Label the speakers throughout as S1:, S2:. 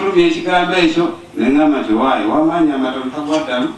S1: natulumya ekigambo ekyo nengamba nti waayo wamanya amatono tagwaddalu.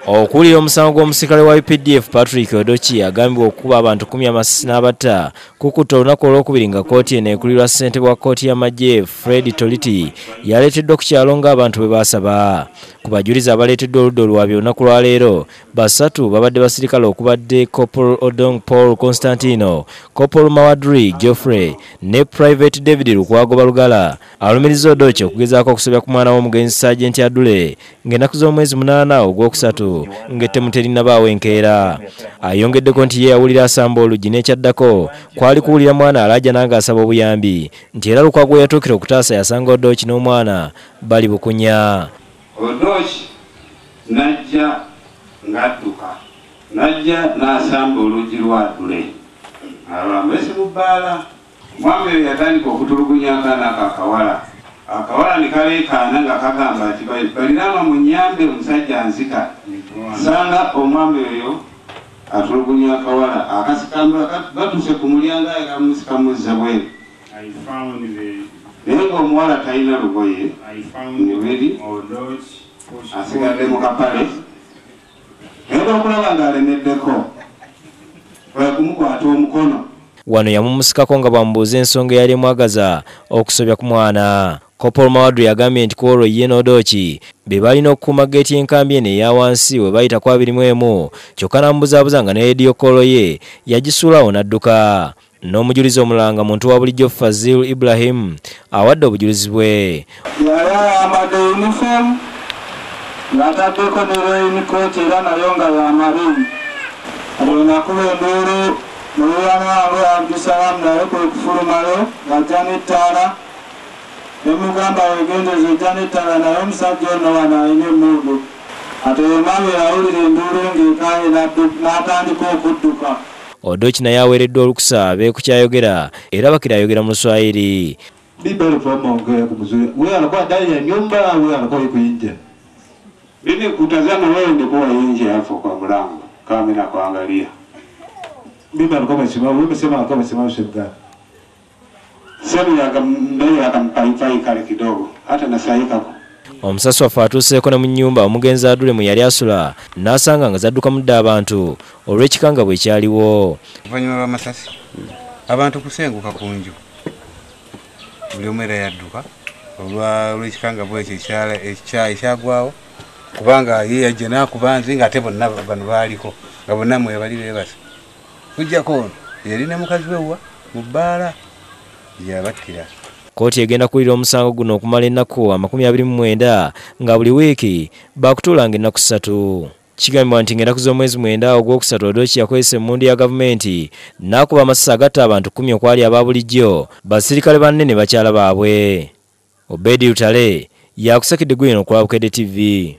S2: Okuwulira omusango gw'omusirikale wa UPDF Patrick Odochi agambibwa okukuba abantu 10 amasasi n'abatta kukutta olunaku olwokubiri nga kkooti eno ekulirwa ssentebe wa kkooti y'amagye Fred Toliti yaleeteddwa ku kyalo ng'abantu bwe baasaba. Ku bajulizi abaleeteddwa oludda oluwabya olunaku lwa leero basatu babadde basirikale okubadde Corporal Odong Paul Constantino, Corporal Mawadri Geoffrey ne Private David Lukwago Balugala. Alumiriza Odochi okugezaako okusobya ku mwana w'omugenzi Sergeant Adule ng'ennaku z'omwezi 8 ogwokusatu ng'ettemu terinabaawo enkeera. Ayongeddeko nti ye yawulira asamba oluggi n'ekyaddako kwali kuwulira mwana alajja n'agasaba obuyambi nti era Lukwago yatuukira okutaasa yasanga Odochi n'omwana bali bukunya.
S1: Odochi najja ng'adduka najja n'asamba oluggi lwa Adule abambesi mu bbaala. Mwami oyo yatandika okutulugunya akaana ako akawala. Akawala ne kaleekaana nga kagamba nti balirama munyambe omusajja nzika. Sanga omwami oyo atulugunya akawala akasikambula batuuse ku mulyango aye kamusika muzza bweru. Naye ng'omuwala talina lugoye niberi asigadde mu kapale era okulaba ng'alemeddeko kumukwata omukono.
S2: Wano yamumusikako nga bamubuuza ensonga eyali emwagaza okusobya ku mwana. Corporal Mawadri yagambye nti kwolwo ye n'Odochi be balina okukuuma geeti y'enkambi eno eya wansi we bayita ku 21 kyokka n'amubuzaabuza nga ne rediyo koolo ye yagisuulawo n'adduka. N'omujulizi omulanga muntu wa bulijjo Fazil Ibrahim awadde obujulizi bwe.
S3: Yali ayambadde uniform ng'ataddeko ne raincoat era nayo nga yamarini. Olunakuba enduulu mululwana waabwe Abdusalamu naye kwe kufulumalo ng'ajja n'ettaala nemugamba wegendeze ejja n'ettaala naye omusajja ono wano alina emmundu. Ate omwami yawulira enduulu ng'ekaaye n'atandika okudduka.
S2: Odochi naye aweereddwa olukusa abe ku kyayogera era bakira ayogera mu Luswayiri.
S4: Bibele kwa maongea kumzuri. Wewe anakuwa ndani ya nyumba, wewe anakuwa yuko nje.
S1: Mimi kutazama wewe ndikuwa nje hapo kwa mlango kama mimi nakuangalia.
S4: Mimi alikuwa amesimama, wewe umesema alikuwa amesimama sehemu gani?
S1: Sema mbele akampaipai kale kidogo hata nasaika.
S2: Omusasi waffe atuuseeko ne mu nnyumba omugenzi Adule mwe yali asula n'asanga nga zadduka mudde abantu olw'ekikanga bwe kyaliwo.
S5: Oluvannyuma lw'amasasi abantu kusenguka ku nju buli omu era yadduka olw'ekikanga bwekyo ekyagwawo kubanga ye yajja n'akuba nzi ng'ate bonna bano baaliko nga bonna mwe bali beebase kujjako ono yali ne mukazi we mu bbaala yabattira.
S2: Kkooti egenda kulira omusango guno okumala ennaku 29 nga buli wiiki baakutuulanga ennaku 3. Kigambibwa nti ng'ennaku z'omwezi 9 ogwokusatu Odochi yakozesa emmundu ya gavumenti n'akuba amasasi agatta abantu 10 okwali aba bulijjo basirikale banne ne bakyala baabwe. Obedi Lutale yakusekidde gwino ku Bukedde TV.